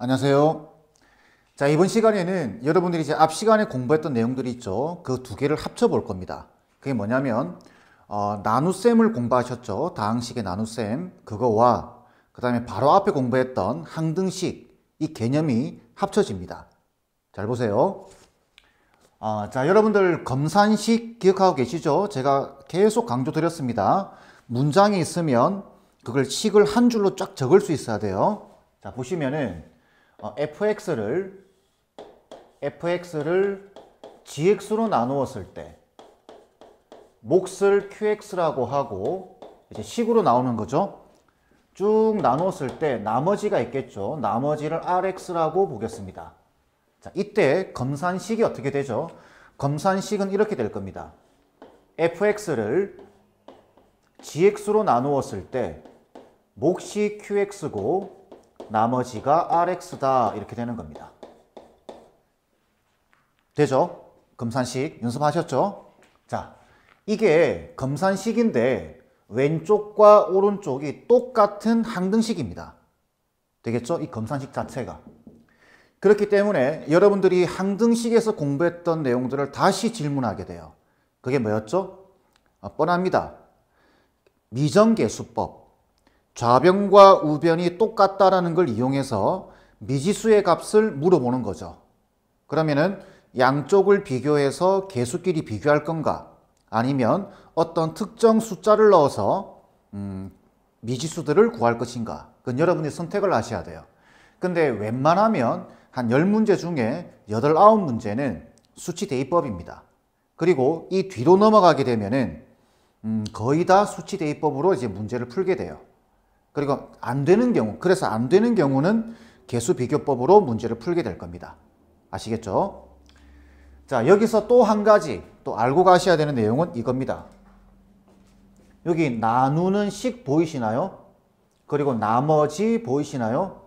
안녕하세요. 자, 이번 시간에는 여러분들이 이제 앞 시간에 공부했던 내용들이 있죠. 그 두 개를 합쳐 볼 겁니다. 그게 뭐냐면 나눗셈을 공부하셨죠. 다항식의 나눗셈 그거와 그 다음에 바로 앞에 공부했던 항등식 이 개념이 합쳐집니다. 잘 보세요. 자, 여러분들 검산식 기억하고 계시죠? 제가 계속 강조드렸습니다. 문장이 있으면 그걸 식을 한 줄로 쫙 적을 수 있어야 돼요. 자, 보시면은 fx를 gx로 나누었을 때 몫을 qx라고 하고 이제 식으로 나오는 거죠. 쭉 나누었을 때 나머지가 있겠죠. 나머지를 rx라고 보겠습니다. 자, 이때 검산식이 어떻게 되죠? 검산식은 이렇게 될 겁니다. fx를 gx로 나누었을 때 몫이 qx고 나머지가 rx다 이렇게 되는 겁니다. 되죠? 검산식 연습하셨죠? 자, 이게 검산식인데 왼쪽과 오른쪽이 똑같은 항등식입니다. 되겠죠? 이 검산식 자체가. 그렇기 때문에 여러분들이 항등식에서 공부했던 내용들을 다시 질문하게 돼요. 그게 뭐였죠? 뻔합니다. 미정계수법. 좌변과 우변이 똑같다라는 걸 이용해서 미지수의 값을 물어보는 거죠. 그러면은 양쪽을 비교해서 계수끼리 비교할 건가? 아니면 어떤 특정 숫자를 넣어서 미지수들을 구할 것인가? 그건 여러분이 선택을 하셔야 돼요. 근데 웬만하면 한 10문제 중에 8, 9문제는 수치 대입법입니다. 그리고 이 뒤로 넘어가게 되면은 거의 다 수치 대입법으로 이제 문제를 풀게 돼요. 그리고 안 되는 경우, 그래서 안 되는 경우는 계수 비교법으로 문제를 풀게 될 겁니다. 아시겠죠? 자, 여기서 또 한 가지 또 알고 가셔야 되는 내용은 이겁니다. 여기 나누는 식 보이시나요? 그리고 나머지 보이시나요?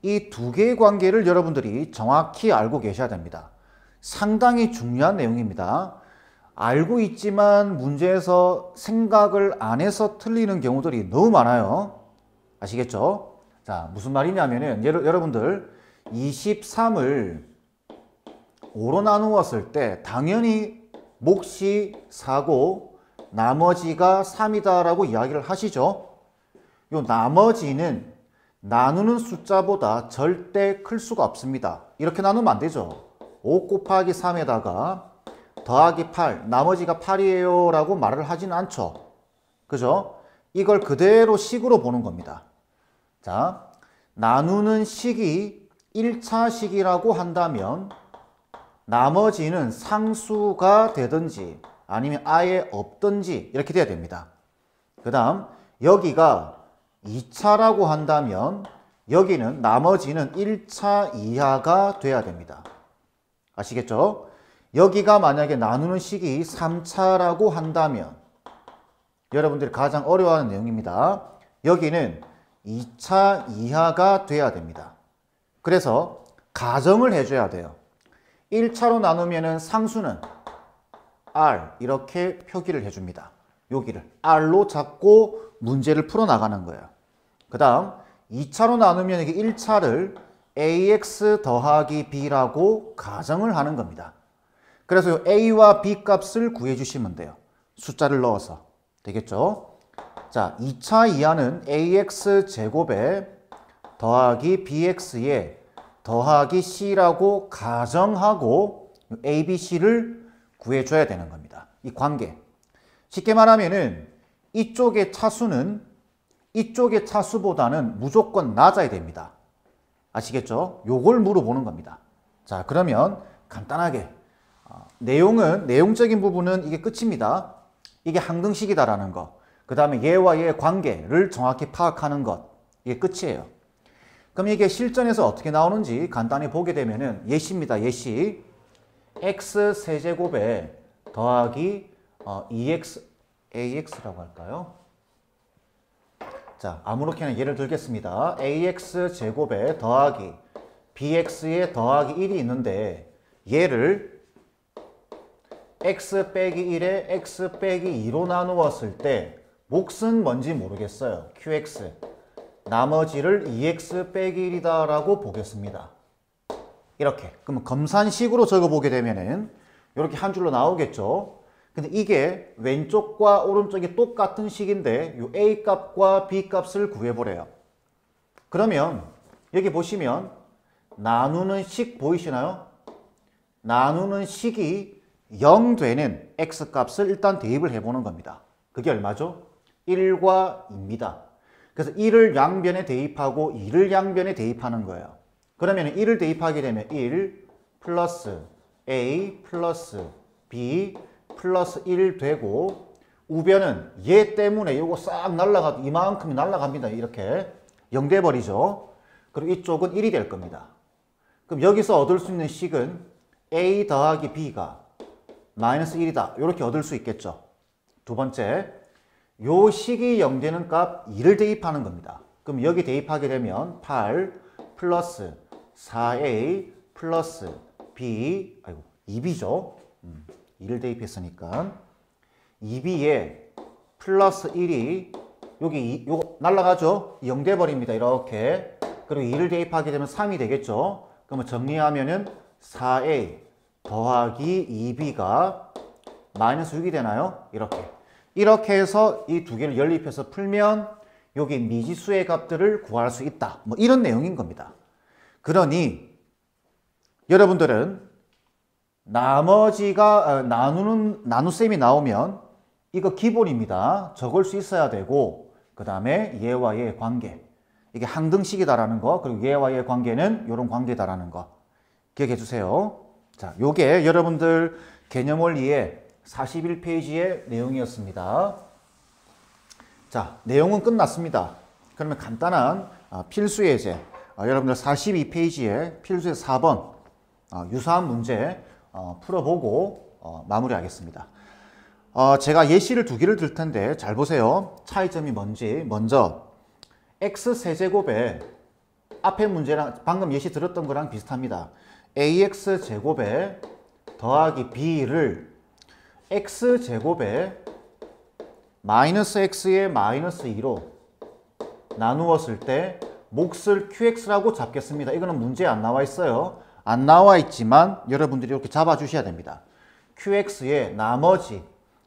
이 두 개의 관계를 여러분들이 정확히 알고 계셔야 됩니다. 상당히 중요한 내용입니다. 알고 있지만 문제에서 생각을 안 해서 틀리는 경우들이 너무 많아요. 아시겠죠? 자, 무슨 말이냐면은 여러분들 23을 5로 나누었을 때 당연히 몫이 4고 나머지가 3이다 라고 이야기를 하시죠. 요 나머지는 나누는 숫자보다 절대 클 수가 없습니다. 이렇게 나누면 안 되죠. 5 곱하기 3에다가 더하기 8, 나머지가 8이에요 라고 말을 하지는 않죠. 그죠? 이걸 그대로 식으로 보는 겁니다. 자, 나누는 식이 1차 식이라고 한다면 나머지는 상수가 되든지 아니면 아예 없든지 이렇게 돼야 됩니다. 그 다음 여기가 2차라고 한다면 여기는 나머지는 1차 이하가 돼야 됩니다. 아시겠죠? 여기가 만약에 나누는 식이 3차라고 한다면 여러분들이 가장 어려워하는 내용입니다. 여기는 2차 이하가 돼야 됩니다. 그래서 가정을 해줘야 돼요. 1차로 나누면 상수는 R 이렇게 표기를 해줍니다. 여기를 R로 잡고 문제를 풀어나가는 거예요. 그 다음 2차로 나누면 이게 1차를 AX 더하기 B라고 가정을 하는 겁니다. 그래서 A와 B 값을 구해주시면 돼요. 숫자를 넣어서. 되겠죠? 자, 2차 이하는 AX 제곱에 더하기 BX에 더하기 C라고 가정하고 ABC를 구해줘야 되는 겁니다. 이 관계. 쉽게 말하면은 이쪽의 차수는 이쪽의 차수보다는 무조건 낮아야 됩니다. 아시겠죠? 요걸 물어보는 겁니다. 자, 그러면 간단하게 내용적인 부분은 이게 끝입니다. 이게 항등식이다라는 거. 그 다음에 얘와 얘의 관계를 정확히 파악하는 것. 이게 끝이에요. 그럼 이게 실전에서 어떻게 나오는지 간단히 보게 되면은 예시입니다. 예시. x 세제곱에 더하기 2x, ax라고 할까요? 자, 아무렇게나 예를 들겠습니다. ax 제곱에 더하기 bx에 더하기 1이 있는데 얘를 x 빼기 1에 x 빼기 2로 나누었을 때 몫은 뭔지 모르겠어요. qx. 나머지를 2x 빼기 1이다 라고 보겠습니다. 이렇게. 그러면 검산식으로 적어보게 되면은 이렇게 한 줄로 나오겠죠. 근데 이게 왼쪽과 오른쪽이 똑같은 식인데 이 a 값과 b 값을 구해보래요. 그러면 여기 보시면 나누는 식 보이시나요? 나누는 식이 0 되는 x 값을 일단 대입을 해보는 겁니다. 그게 얼마죠? 1과 2입니다. 그래서 1을 양변에 대입하고 2를 양변에 대입하는 거예요. 그러면 1을 대입하게 되면 1 플러스 a 플러스 b 플러스 1 되고 우변은 얘 때문에 이거 싹 날라가도 이만큼이 날라갑니다. 이렇게 0 돼버리죠. 그리고 이쪽은 1이 될 겁니다. 그럼 여기서 얻을 수 있는 식은 a 더하기 b가 마이너스 1이다. 이렇게 얻을 수 있겠죠. 두 번째, 요 식이 0 되는 값 2를 대입하는 겁니다. 그럼 여기 대입하게 되면 8 플러스 4a 플러스 b, 아이고 2b죠. 2를 대입했으니까 2b에 플러스 1이 여기 요거 날라가죠. 0 돼버립니다. 이렇게. 그리고 2를 대입하게 되면 3이 되겠죠. 그러면 정리하면은 4a 더하기 2b가 마이너스 6이 되나요? 이렇게 해서 이 두 개를 연립해서 풀면 여기 미지수의 값들을 구할 수 있다. 뭐 이런 내용인 겁니다. 그러니 여러분들은 나머지가 나누셈이 나오면 이거 기본입니다. 적을 수 있어야 되고 그 다음에 얘와 얘의 관계. 이게 항등식이다라는 거, 그리고 얘와 얘의 관계는 이런 관계다라는 거 기억해 주세요. 자, 요게 여러분들 개념원리의 41페이지의 내용이었습니다. 자, 내용은 끝났습니다. 그러면 간단한 필수 예제, 여러분들 42페이지에 필수의 4번 유사한 문제 풀어보고 마무리하겠습니다. 제가 예시를 두 개를 들 텐데 잘 보세요. 차이점이 뭔지. 먼저 x세제곱에 앞에 문제랑 방금 예시 들었던 거랑 비슷합니다. ax제곱에 더하기 b를 x제곱에 마이너스 x의 마이너스 2로 나누었을 때 몫을 qx라고 잡겠습니다. 이거는 문제에 안 나와 있어요. 안 나와 있지만 여러분들이 이렇게 잡아 주셔야 됩니다. qx의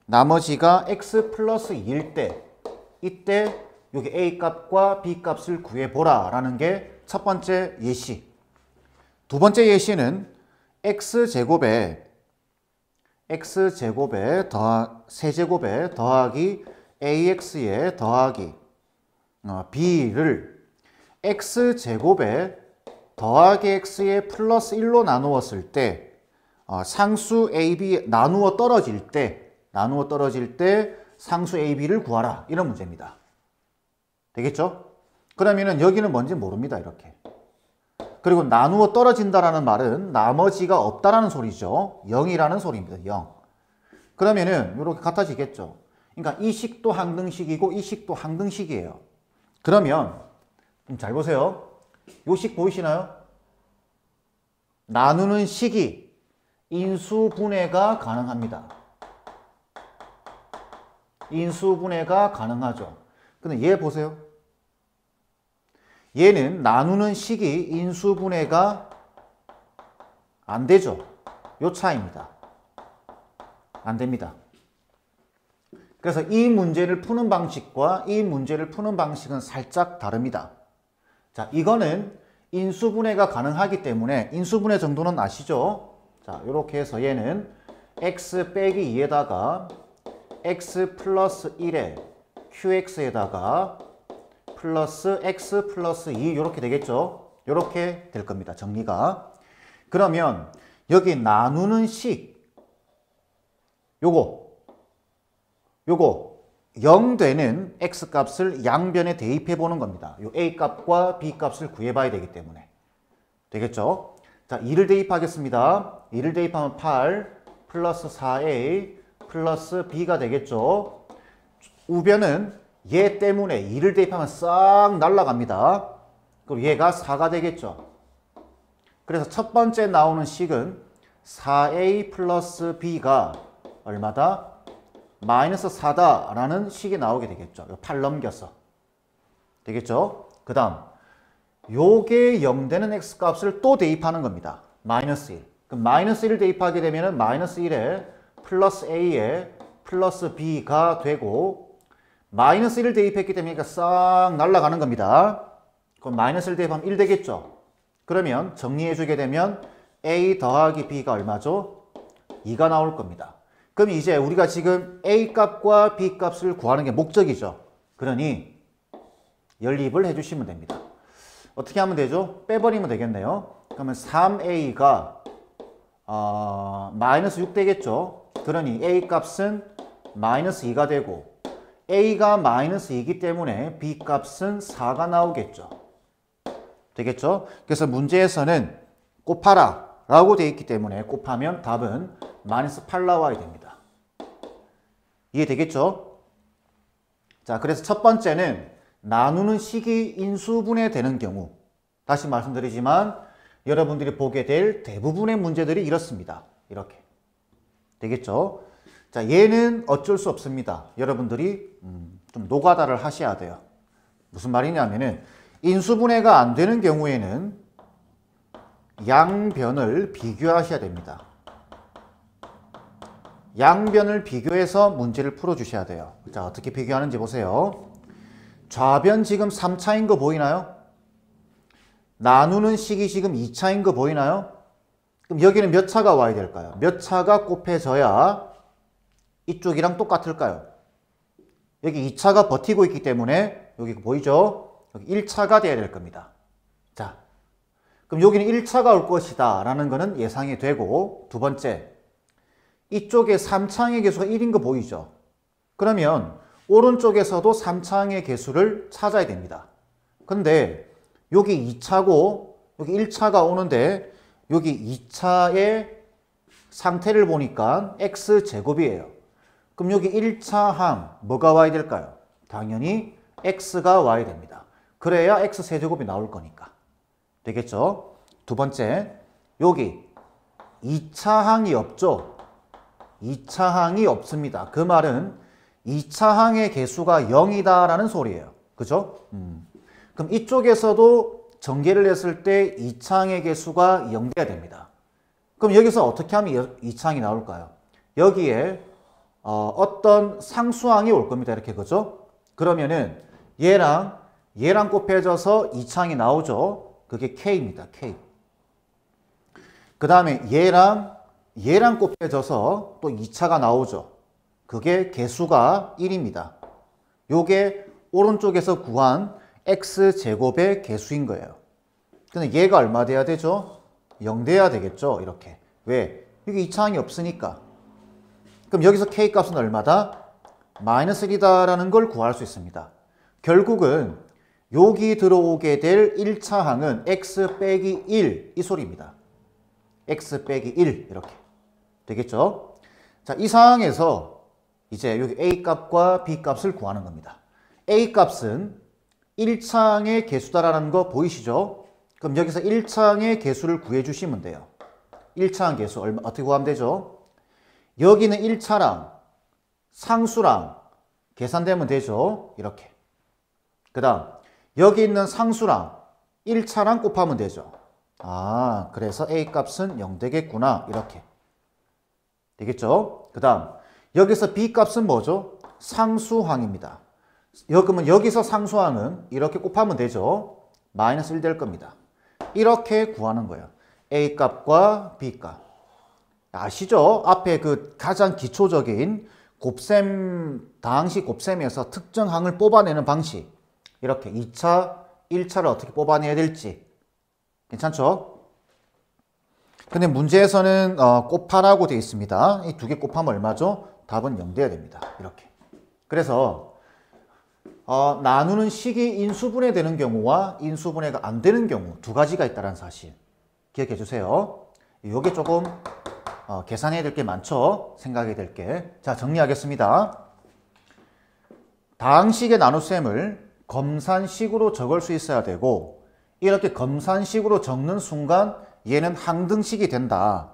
나머지가 x 플러스 2일 때 이때 여기 a 값과 b 값을 구해보라 라는 게 첫 번째 예시. 두 번째 예시는 x제곱에 세제곱에 더하기 ax에 더하기 b를 x제곱에 더하기 x에 플러스 1로 나누었을 때 상수 ab 나누어 떨어질 때 상수 ab를 구하라. 이런 문제입니다. 되겠죠? 그러면은 여기는 뭔지 모릅니다. 이렇게. 그리고 나누어 떨어진다라는 말은 나머지가 없다라는 소리죠. 0이라는 소리입니다. 0. 그러면은 이렇게 같아지겠죠. 그러니까 이 식도 항등식이고 이 식도 항등식이에요. 그러면 잘 보세요. 요 식 보이시나요? 나누는 식이 인수분해가 가능합니다. 인수분해가 가능하죠. 근데 얘 보세요. 얘는 나누는 식이 인수분해가 안 되죠. 요 차이입니다. 안 됩니다. 그래서 이 문제를 푸는 방식과 이 문제를 푸는 방식은 살짝 다릅니다. 자, 이거는 인수분해가 가능하기 때문에 인수분해 정도는 아시죠? 자, 이렇게 해서 얘는 x 빼기 2에다가 x 플러스 1에 qx에다가 플러스 x 플러스 2 이렇게 되겠죠? 이렇게 될 겁니다. 정리가. 그러면 여기 나누는 식 요거 0 되는 x 값을 양변에 대입해 보는 겁니다. 요 a 값과 b 값을 구해봐야 되기 때문에. 되겠죠? 자, 2를 대입하겠습니다. 2를 대입하면 8 플러스 4a 플러스 b가 되겠죠? 우변은 얘 때문에 2를 대입하면 싹 날아갑니다. 그리고 얘가 4가 되겠죠. 그래서 첫 번째 나오는 식은 4a 플러스 b가 얼마다? 마이너스 4다 라는 식이 나오게 되겠죠. 8 넘겨서. 되겠죠? 그 다음 요게 0 되는 x값을 또 대입하는 겁니다. 마이너스 1. 그럼 마이너스 1을 대입하게 되면은 마이너스 1에 플러스 a에 플러스 b가 되고 마이너스 1을 대입했기 때문에 싹 날아가는 겁니다. 그럼 마이너스 1 대입하면 1 되겠죠. 그러면 정리해주게 되면 a 더하기 b가 얼마죠? 2가 나올 겁니다. 그럼 이제 우리가 지금 a 값과 b 값을 구하는 게 목적이죠. 그러니 연립을 해주시면 됩니다. 어떻게 하면 되죠? 빼버리면 되겠네요. 그러면 3a가 마이너스 6 되겠죠. 그러니 a 값은 마이너스 2가 되고 a가 마이너스 2이기 때문에 b 값은 4가 나오겠죠. 되겠죠? 그래서 문제에서는 곱하라 라고 되어 있기 때문에 곱하면 답은 마이너스 8 나와야 됩니다. 이해되겠죠? 자, 그래서 첫 번째는 나누는 식이 인수분해 되는 경우, 다시 말씀드리지만 여러분들이 보게 될 대부분의 문제들이 이렇습니다. 이렇게 되겠죠? 자, 얘는 어쩔 수 없습니다. 여러분들이 좀 노가다를 하셔야 돼요. 무슨 말이냐면은 인수분해가 안 되는 경우에는 양변을 비교하셔야 됩니다. 양변을 비교해서 문제를 풀어주셔야 돼요. 자, 어떻게 비교하는지 보세요. 좌변 지금 3차인 거 보이나요? 나누는 식이 지금 2차인 거 보이나요? 그럼 여기는 몇 차가 와야 될까요? 몇 차가 곱해져야 이쪽이랑 똑같을까요? 여기 2차가 버티고 있기 때문에 여기 보이죠? 여기 1차가 돼야 될 겁니다. 자, 그럼 여기는 1차가 올 것이다 라는 거는 예상이 되고, 두 번째, 이쪽에 3차항의 개수가 1인 거 보이죠? 그러면 오른쪽에서도 3차항의 개수를 찾아야 됩니다. 근데 여기 2차고 여기 1차가 오는데 여기 2차의 상태를 보니까 x제곱이에요. 그럼 여기 1차항 뭐가 와야 될까요? 당연히 x가 와야 됩니다. 그래야 x세제곱이 나올 거니까. 되겠죠? 두 번째, 여기 2차항이 없죠? 2차항이 없습니다. 그 말은 2차항의 개수가 0이다 라는 소리예요. 그죠? 그럼 이쪽에서도 전개를 했을 때 2차항의 개수가 0 돼야 됩니다. 그럼 여기서 어떻게 하면 2차항이 나올까요? 여기에 어떤 상수항이 올 겁니다. 이렇게, 그죠? 그러면은 얘랑 곱해져서 2차항이 나오죠? 그게 K입니다. K. 그 다음에 얘랑 곱해져서 또 2차가 나오죠. 그게 개수가 1입니다. 요게 오른쪽에서 구한 x제곱의 개수인 거예요. 근데 얘가 얼마 돼야 되죠? 0 돼야 되겠죠? 이렇게. 왜? 여기 2차항이 없으니까. 그럼 여기서 K값은 얼마다? 마이너스 1이다 라는 걸 구할 수 있습니다. 결국은 여기 들어오게 될 1차항은 x 빼기 1 이 소리입니다. x 빼기 1 이렇게 되겠죠? 자, 이 상황에서 이제 여기 a 값과 b 값을 구하는 겁니다. a 값은 1차항의 개수다라는 거 보이시죠? 그럼 여기서 1차항의 개수를 구해 주시면 돼요. 1차항 개수 어떻게 구하면 되죠? 여기는 1차랑 상수랑 계산되면 되죠? 이렇게. 그 다음 여기 있는 상수랑 1차랑 곱하면 되죠. 아, 그래서 a 값은 0 되겠구나. 이렇게 되겠죠? 그 다음 여기서 b 값은 뭐죠? 상수항입니다. 그러면 여기서 상수항은 이렇게 곱하면 되죠? 마이너스 1 될 겁니다. 이렇게 구하는 거예요. a 값과 b 값. 아시죠? 앞에 그 가장 기초적인 다항식 곱셈에서 특정 항을 뽑아내는 방식. 이렇게 2차, 1차를 어떻게 뽑아내야 될지. 괜찮죠? 근데 문제에서는 곱하라고 되어 있습니다. 이 두 개 곱하면 얼마죠? 답은 0 돼야 됩니다. 이렇게. 그래서 나누는 식이 인수분해 되는 경우와 인수분해가 안 되는 경우 두 가지가 있다는 사실 기억해 주세요. 이게 조금 계산해야 될 게 많죠? 생각해야 될 게. 자, 정리하겠습니다. 다항식의 나눗셈을 검산식으로 적을 수 있어야 되고, 이렇게 검산식으로 적는 순간 얘는 항등식이 된다.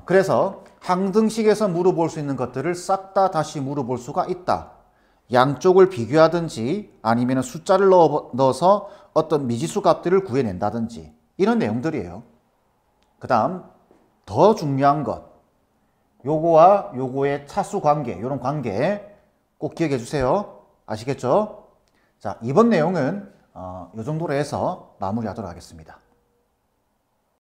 그래서 항등식에서 물어볼 수 있는 것들을 싹 다 다시 물어볼 수가 있다. 양쪽을 비교하든지 아니면 숫자를 넣어서 어떤 미지수 값들을 구해낸다든지 이런 내용들이에요. 그 다음 더 중요한 것, 요거와 요거의 차수 관계, 이런 관계 꼭 기억해 주세요. 아시겠죠? 자, 이번 내용은 이 정도로 해서 마무리하도록 하겠습니다.